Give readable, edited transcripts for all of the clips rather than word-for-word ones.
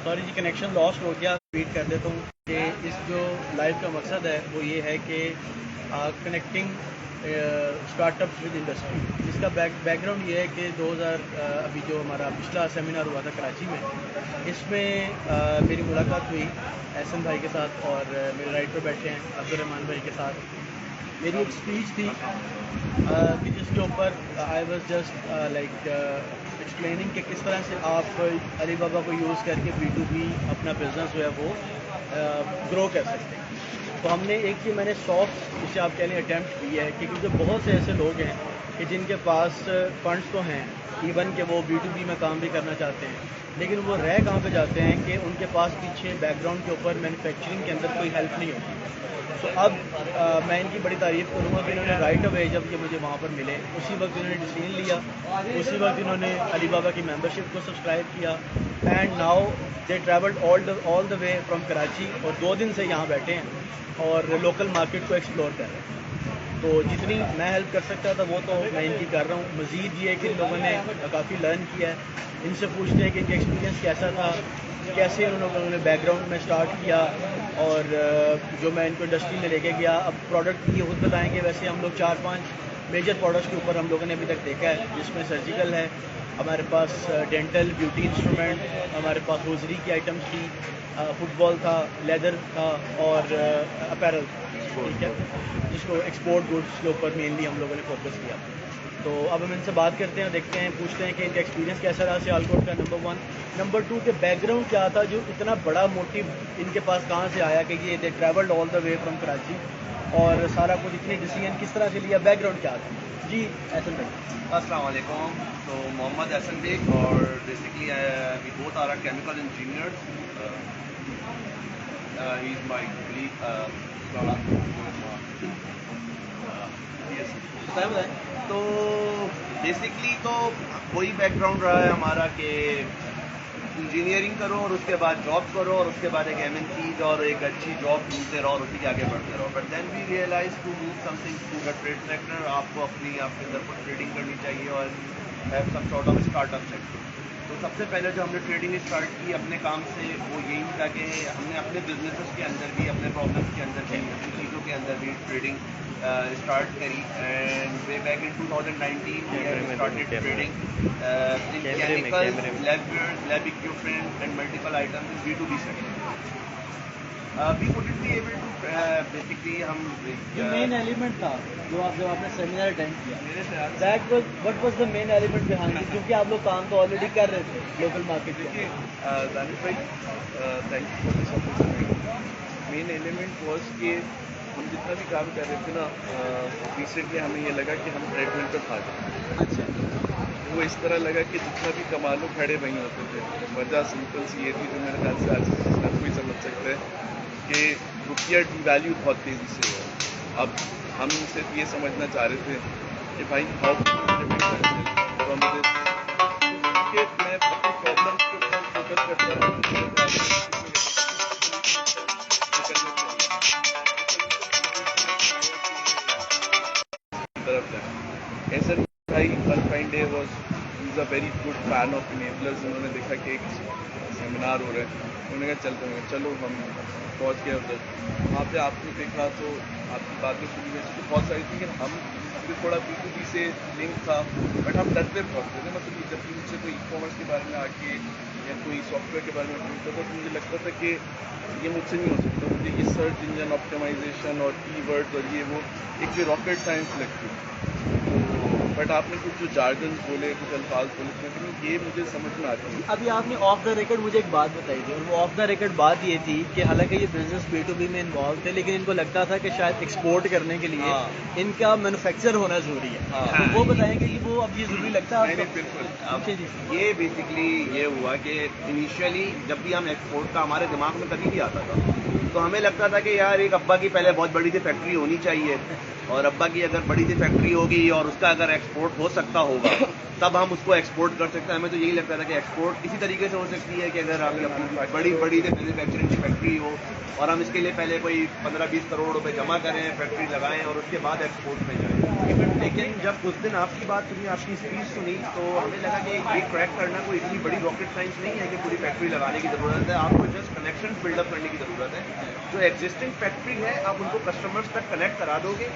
Sorry जी, connection lost हो गया। Repeat कर देता हूँ कि इस जो लाइव का मकसद है वो ये है कि कनेक्टिंग स्टार्टअप्स विद इंडस्ट्री। इसका बैकग्राउंड ये है कि 2000 अभी जो हमारा पिछला सेमिनार हुआ था कराची में, इसमें मेरी मुलाकात हुई एहसन भाई के साथ, और मेरे राइट पर बैठे हैं अब्दुर्रहमान भाई के साथ। मेरी एक स्पीच थी कि जिसके ऊपर I was just like explaining कि किस तरह से आप अली बाबा को यूज़ करके B2B अपना बिज़नेस जो है वो ग्रो कर सकते हैं। तो हमने एक चीज़ मैंने सॉफ्ट, जिसे आप कह लें, अटैम्प्ट की है कि क्योंकि बहुत से ऐसे लोग हैं कि जिनके पास फंड्स तो हैं, इवन कि वो B2B में काम भी करना चाहते हैं, लेकिन वो रह कहाँ पे जाते हैं कि उनके पास पीछे बैकग्राउंड के ऊपर मैन्युफैक्चरिंग के अंदर कोई हेल्प नहीं होती। तो अब मैं इनकी बड़ी तारीफ़ करूँगा कि इन्होंने राइट अवे जब ये मुझे वहाँ पर मिले, उसी वक्त इन्होंने डिसीजन लिया, उसी वक्त इन्होंने अली बाबा की मेंबरशिप को सब्सक्राइब किया, and now they travelled all the way from Karachi, और 2 दिन से यहाँ बैठे हैं और लोकल मार्केट को एक्सप्लोर कर रहे हैं। तो जितनी मैं हेल्प कर सकता था वो तो मैं इनकी कर रहा हूँ। मज़ीद ये कि इन लोगों ने काफ़ी लर्न किया है। इनसे पूछते हैं कि इनका एक्सपीरियंस कैसा था, कैसे उन्होंने बैकग्राउंड में स्टार्ट किया, और जो मैं इनको इंडस्ट्री में लेके गया। अब प्रोडक्ट ये खुद बताएंगे। वैसे हम लोग 4-5 मेजर प्रोडक्ट्स के ऊपर हम लोगों ने अभी तक देखा है, जिसमें सर्जिकल है, हमारे पास डेंटल, ब्यूटी इंस्ट्रूमेंट, हमारे पास होजरी की आइटम्स थी, फुटबॉल था, लेदर था, और अपैरल, ठीक है, जिसको एक्सपोर्ट गुड्स के ऊपर मेनली हम लोगों ने फोकस किया। तो अब हम इनसे बात करते हैं, देखते हैं, पूछते हैं कि इनका एक्सपीरियंस कैसा रहा सियालकोट का, नंबर 1। नंबर 2 के बैकग्राउंड क्या था, जो इतना बड़ा मोटिव इनके पास कहाँ से आया कि ये they travelled all the way from Karachi, और सारा कुछ इतनी डिसीजन किस तरह से लिया, बैकग्राउंड क्या था जी। एहसन भाई। अस्सलाम वालेकुम। तो मोहम्मद एहसन बेग, और basically we both are chemical engineers. He is my colleague. तो बेसिकली तो वही बैकग्राउंड रहा है हमारा कि इंजीनियरिंग करो और उसके बाद जॉब करो, और उसके बाद एक MNCs और एक अच्छी जॉब ढूंढते रहो और उसी के आगे बढ़ते रहो। But then we realise to move something to the trade sector. आपको अपनी आपके अंदर कुछ ट्रेडिंग करनी चाहिए और have some sort of startup sector. तो सबसे पहले जो हमने ट्रेडिंग स्टार्ट की अपने काम से, वो यही था कि हमने अपने बिजनेसेस के अंदर भी, अपने प्रॉब्लम्स के अंदर भी, अपनी चीज़ों के अंदर भी ट्रेडिंग स्टार्ट करी। And way back in 2019 we have started trading in chemicals, lab equipment and multiple items in B2B sector. We couldn't be able to basically हम ये मेन एलिमेंट था जो जब आपने सेमिनार अटेंड किया, that was what was the main element behind it, क्योंकि आप लोग काम तो ऑलरेडी कर रहे थे लोकल मार्केट में। दानिश भाई, thank you for this opportunity. Main element was कि हम जितना भी काम कर रहे थे ना, रिसेंटली हमें ये लगा कि हम ट्रेडमिल पर खा जाए। अच्छा। वो इस तरह लगा कि जितना भी कमा लो खड़े वहीं होते थे। वजह सिंपल सी ये थी, जो मेरे ख्याल से आज हर कोई समझ सकता है, कि रुपया डिवैल्यू बहुत तेज़ी से हुआ। अब हम सिर्फ ये समझना चाह रहे थे कि भाई हाउ तो मैं अपनी प्रॉब्लम के ऊपर फोकस करता हूँ। ऐसा भाई one fine day was is a very good fan of enablers. उन्होंने देखा कि एक सेमिनार हो रहा है, उन्होंने कहा चलते हैं, चलो हम पहुंच गए उधर। वहाँ पे आपने देखा तो आपकी बातें सुनी, वैसे तो बहुत सारी थी, लेकिन हम भी थोड़ा B2B से लिंक था, बट हम डरते बहुत थे। मतलब जब भी मुझसे कोई ई-कॉमर्स के बारे में आके या कोई सॉफ्टवेयर के बारे में पूछता था तो मुझे लगता था कि ये मुझसे नहीं हो सकता। मुझे ये सर्च इंजन ऑप्टिमाइजेशन और कीवर्ड्स और ये वो एक जो रॉकेट साइंस लगती है। बट आपने कुछ जो जार्गन्स बोले, कुछ अल्फाज बोले, लेकिन ये मुझे समझ में आती है। अभी आपने ऑफ द रिकॉर्ड मुझे एक बात बताई थी, और वो ऑफ द रिकॉर्ड बात ये थी कि हालांकि ये बिजनेस B2B में इन्वॉल्व थे, लेकिन इनको लगता था कि शायद एक्सपोर्ट करने के लिए इनका मैन्युफैक्चर होना जरूरी है। तो वो बताएंगे कि वो अब ये जरूरी लगता है आपको? बिल्कुल। ये बेसिकली ये हुआ कि इनिशियली जब भी हम एक्सपोर्ट का हमारे दिमाग में कभी भी आता था, तो हमें लगता था कि यार एक अब्बा की पहले बहुत बड़ी सी फैक्ट्री होनी चाहिए, और अब्बा की अगर बड़ी सी फैक्ट्री होगी और उसका अगर एक्सपोर्ट हो सकता होगा तब हम उसको एक्सपोर्ट कर सकते हैं। हमें तो यही लगता था कि एक्सपोर्ट इसी तरीके से हो सकती है कि अगर आपकी अपनी बड़ी से मैन्युफैक्चरिंग की फैक्ट्री हो, और हम इसके लिए पहले कोई 15-20 करोड़ रुपए जमा करें, फैक्ट्री लगाएं और उसके बाद एक्सपोर्ट में जाएं। लेकिन जब उस दिन आपकी बात सुनी, आपकी स्पीच सुनी, तो हमें लगा कि ये क्रैक करना कोई इतनी बड़ी रॉकेट साइंस नहीं है कि पूरी फैक्ट्री लगाने की ज़रूरत है. आपको जस्ट कनेक्शन बिल्डअप करने की ज़रूरत है. जो एग्जिस्टिंग फैक्ट्री है आप उनको कस्टमर्स तक कनेक्ट करा दोगे,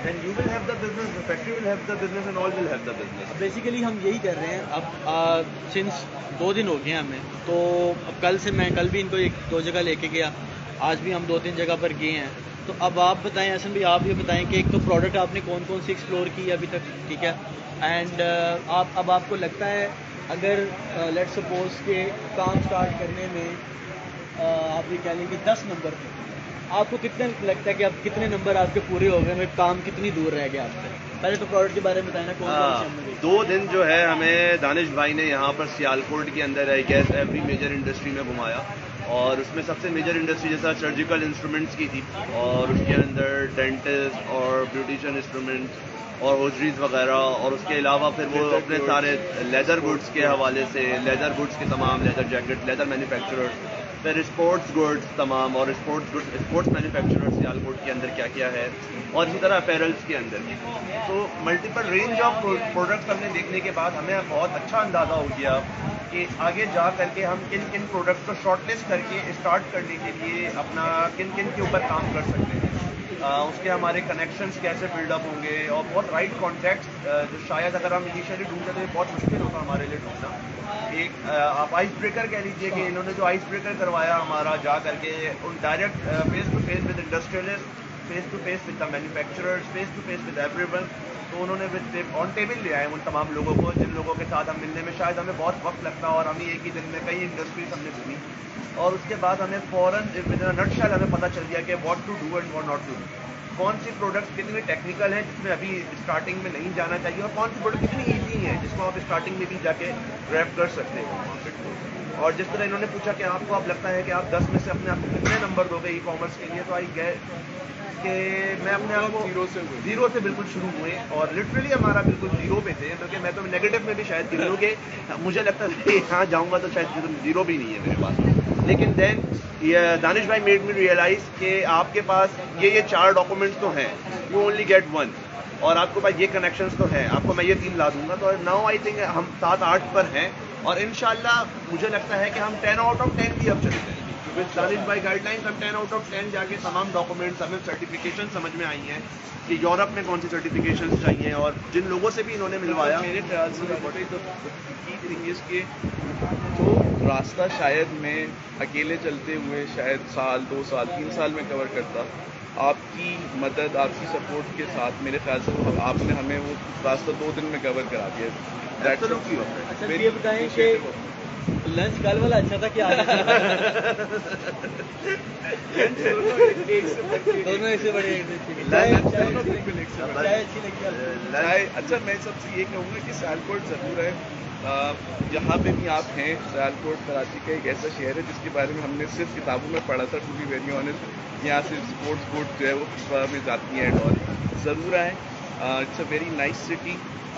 then you will have the business, the factory will have the business and all will have the business. Basically हम यही कर रहे हैं. अब सिंस 2 दिन हो गए हमें, तो अब कल भी इनको 1-2 जगह लेके गया, आज भी हम 2-3 जगह पर गए हैं. तो अब आप बताएं हसन भाई, आप ये बताएं कि एक तो प्रोडक्ट आपने कौन कौन सी एक्सप्लोर की है अभी तक, ठीक है, एंड अब आपको लगता है अगर लेट्स सपोज के काम स्टार्ट करने में आप ये कह लें कि 10 नंबर थे, आपको कितने लगता है कि अब कितने नंबर आपके पूरे हो गए, काम कितनी दूर रह गया आपसे? पहले तो प्रोडक्ट के बारे में बताएं ना, कौन कौन से 2 दिन जो है हमें दानिश भाई ने यहाँ पर सियालकोट के अंदर I guess every major industry में घुमाया, और उसमें सबसे मेजर इंडस्ट्री जैसा सर्जिकल इंस्ट्रूमेंट्स की थी, और उसके अंदर डेंटिस्ट और ब्यूटिशियन इंस्ट्रूमेंट्स और होजरीज वगैरह, और उसके अलावा फिर वो अपने सारे लेदर गुड्स के हवाले से, लेदर गुड्स के तमाम लेदर जैकेट, लेदर मैन्युफैक्चरर्स, फिर स्पोर्ट्स गुड्स तमाम, और स्पोर्ट्स मैन्युफैक्चरर्स सियालकोट के अंदर क्या क्या है, और इसी तरह अपैरल्स के अंदर. तो मल्टीपल रेंज ऑफ प्रोडक्ट्स हमने देखने के बाद हमें बहुत अच्छा अंदाज़ा हो गया कि आगे जा करके हम किन किन प्रोडक्ट्स को शॉर्टलिस्ट करके स्टार्ट करने के लिए अपना किन किन के ऊपर काम कर सकते हैं, उसके हमारे कनेक्शंस कैसे बिल्डअप होंगे, और बहुत राइट कॉन्टैक्ट्स जो शायद अगर हम इनिशियली ढूंढते तो ये बहुत मुश्किल होता हमारे लिए ढूंढना. एक आप आइस ब्रेकर कह लीजिए कि इन्होंने जो आइस ब्रेकर करवाया हमारा जा करके उन direct face to face with industrialist, face to face with the manufacturers, face to face with everyone. तो उन्होंने ऑन टेबल ले आए उन तमाम लोगों को जिन लोगों के साथ हम मिलने में शायद हमें बहुत वक्त लगता, और हमें एक ही दिन में कई इंडस्ट्रीज हमने सुनी, और उसके बाद हमें फ़ौरन विद इन नटशेल हमें पता चल गया कि what to do and what not to do. कौन सी प्रोडक्ट्स कितनी टेक्निकल है जिसमें अभी स्टार्टिंग में नहीं जाना चाहिए, और कौन सी प्रोडक्ट कितनी ईजी है जिसको आप स्टार्टिंग में भी जाके ग्रैब कर सकते हो मार्केट को. और जिस तरह इन्होंने पूछा कि आपको अब लगता है कि आप 10 में से अपने आप को कितने नंबर दोगे ई कॉमर्स के लिए, तो आई गए कि मैं अपने आप को जीरो से बिल्कुल शुरू हुए, और लिटरली हमारा बिल्कुल जीरो पे थे, क्योंकि मैं तो नेगेटिव में भी शायद गिन लूँ कि मुझे लगता था कि यहाँ जाऊँगा तो शायद जीरो भी नहीं है मेरे पास. लेकिन देन दानिश भाई मेड मी रियलाइज कि आपके पास ये 4 डॉक्यूमेंट्स तो हैं, यू ओनली गेट 1, और आपके पास ये कनेक्शंस तो हैं, आपको मैं ये 3 ला दूंगा. तो नाउ आई थिंक हम 7-8 पर हैं, और इंशाल्लाह मुझे लगता है कि हम 10 आउट ऑफ 10 भी अब चले जाएंगे. विद दानिश भाई गाइडलाइंस हम 10 आउट ऑफ 10 जाके तमाम डॉक्यूमेंट्स, हमें सर्टिफिकेशन समझ में आई हैं कि यूरोप में कौन सी सर्टिफिकेशंस चाहिए, और जिन लोगों से भी इन्होंने मिलवाया. मेरे ख्याल से की थिंग इज कि जो रास्ता शायद मैं अकेले चलते हुए शायद 1 साल 2 साल 3 साल में कवर करता, आपकी मदद, आपकी सपोर्ट के साथ मेरे ख्याल से आपने हमें वो रास्ता 2 दिन में कवर करा दिया. अच्छा ये बताएं कि लंच कल वाला अच्छा था क्या? दोनों ऐसे बड़े अच्छा, मैं सबसे ये कहूँगा कि सियालकोट ज़रूर है. जहाँ पे भी आप हैं, सियालकोट कराची का एक ऐसा शहर है जिसके बारे में हमने सिर्फ किताबों में पढ़ा था. टू बी वेरी ऑनेस्ट, यहाँ सिर्फ स्पोर्ट्स बोट जो है वो फीफा में जाती हैं और ज़रूर आए. It's a very nice city.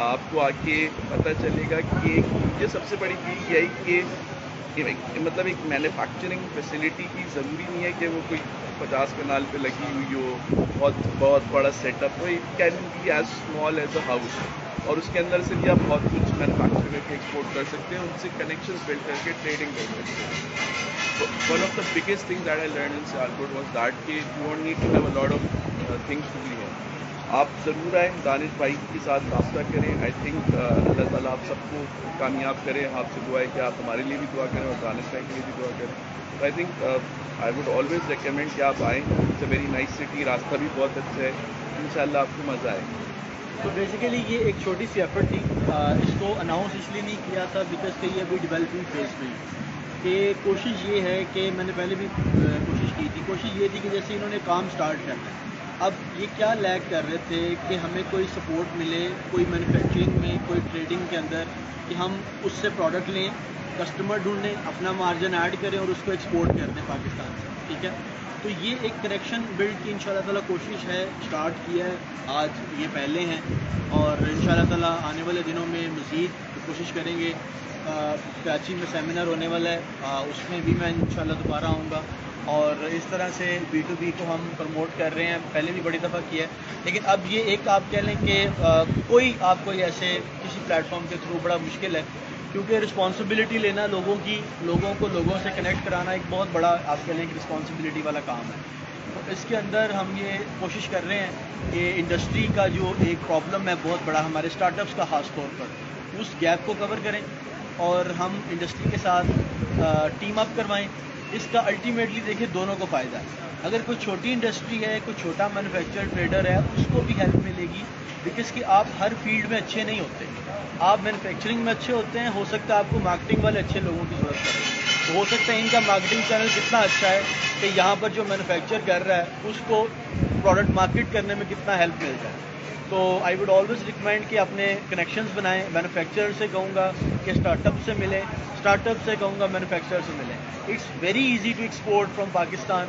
आपको आके पता चलेगा कि ये सबसे बड़ी चीज़ यही कि मतलब एक मैन्युफैक्चरिंग फैसिलिटी की ज़रूरी नहीं है कि वो कोई 50 कनाल पे लगी हुई हो, बहुत बड़ा सेटअप हो. It can be as small as a house, और उसके अंदर से भी आप बहुत कुछ मैन्युफैक्चर करके एक्सपोर्ट कर सकते हैं, उनसे कनेक्शन बिल्ड करके ट्रेडिंग कर सकते हैं. One of the biggest thing that I learn in Sialkot was that कि you don't need to have a lot of things to be here. आप ज़रूर आएँ, दानिश भाई के साथ रास्ता करें. आई थिंक अल्लाह ताला आप सबको कामयाब करें. आपसे दुआ है कि आप हमारे लिए भी दुआ करें और दानिश भाई के लिए भी दुआ करें. तो I think I would always recommend कि आप आएँ. It's a very nice city, रास्ता भी बहुत अच्छा है. इंशाल्लाह आपको मज़ा आए. तो बेसिकली ये एक छोटी सी एफर्ट थी. इसको अनाउंस इसलिए नहीं किया था बिकॉज कि ये अभी डेवलपिंग फेज में कि कोशिश ये है कि मैंने पहले भी कोशिश की थी. कोशिश ये थी कि जैसे इन्होंने काम स्टार्ट करना है, अब ये क्या लैग कर रहे थे कि हमें कोई सपोर्ट मिले, कोई मैन्युफैक्चरिंग में, कोई ट्रेडिंग के अंदर, कि हम उससे प्रोडक्ट लें, कस्टमर ढूंढें, अपना मार्जिन ऐड करें और उसको एक्सपोर्ट कर दें पाकिस्तान से. ठीक है, तो ये एक कनेक्शन बिल्ड की इंशाल्लाह ताला कोशिश है, स्टार्ट किया है. आज ये पहले हैं और इंशाल्लाह ताला आने वाले दिनों में मज़ीद कोशिश करेंगे. कराची में सेमिनार होने वाला है, उसमें भी मैं इंशाल्लाह दोबारा आऊँगा. اور اس طرح سے B2B کو ہم پروموٹ کر رہے ہیں. پہلے بھی بڑی دفعہ کیا ہے, لیکن اب یہ ایک آپ کہہ لیں کہ کوئی آپ کو ایسے کسی پلیٹ فارم کے تھرو بڑا مشکل ہے, کیونکہ رسپانسبلٹی لینا لوگوں کو لوگوں سے کنیکٹ کرانا ایک بہت بڑا آپ کہہ لیں کہ رسپانسبلٹی والا کام ہے. تو اس کے اندر ہم یہ کوشش کر رہے ہیں کہ انڈسٹری کا جو ایک پرابلم ہے بہت بڑا ہمارے اسٹارٹ اپس کا خاص طور پر, اس گیپ کو کور کریں اور ہم انڈسٹری کے ساتھ ٹیم اپ کروائیں. اس کا الٹیمیٹلی دیکھیں دونوں کو فائدہ ہے. اگر کوئی چھوٹی انڈسٹری ہے, کوئی چھوٹا مینوفیکچر ٹریڈر ہے, اس کو بھی ہیلپ ملے گی, بیکاز کہ آپ ہر فیلڈ میں اچھے نہیں ہوتے. آپ مینوفیکچرنگ میں اچھے ہوتے ہیں, ہو سکتا ہے آپ کو مارکیٹنگ والے اچھے لوگوں کی ضرورت پڑے, ہو سکتا ہے ان کا مارکیٹنگ چینل کتنا اچھا ہے کہ یہاں پر جو مینوفیکچر کر رہا ہے اس کو پروڈکٹ مارکیٹ کرنے میں کتنا ہیلپ مل جائے. تو آئی وڈ آلویز ریکمینڈ کہ اپنے کنیکشنز بنائیں. مینوفیکچرر سے کہوں گا کہ اسٹارٹ اپ سے ملیں, اسٹارٹ اپ سے کہوں گا مینوفیکچرر سے ملیں. It's very easy to export from Pakistan.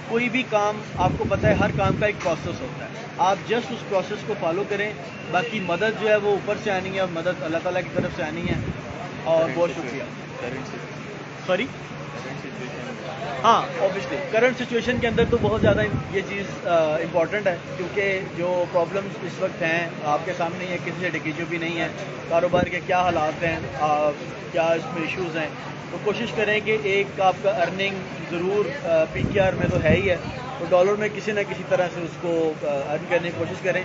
کوئی بھی کام آپ کو پتہ ہے ہر کام کا ایک پروسیس ہوتا ہے, آپ جسٹ اس پروسیس کو فالو کریں. باقی مدد جو ہے وہ اوپر سے آنی ہے, مدد اللہ تعالیٰ کی طرف سے آنی ہے. اور بہت شکریہ. سوری, ہاں اوبیسلی کرنٹ سچویشن کے اندر تو بہت زیادہ یہ چیز امپورٹنٹ ہے, کیونکہ جو پرابلمس اس وقت ہیں آپ کے سامنے ہی ہے, کسی سے ڈکیچو بھی نہیں ہے, کاروبار کے کیا حالات ہیں, کیا اس میں ایشوز ہیں. تو کوشش کریں کہ ایک آپ کا ارننگ ضرور PKR میں تو ہے ہی ہے, تو ڈالر میں کسی نہ کسی طرح سے اس کو ارن کرنے کی کوشش کریں.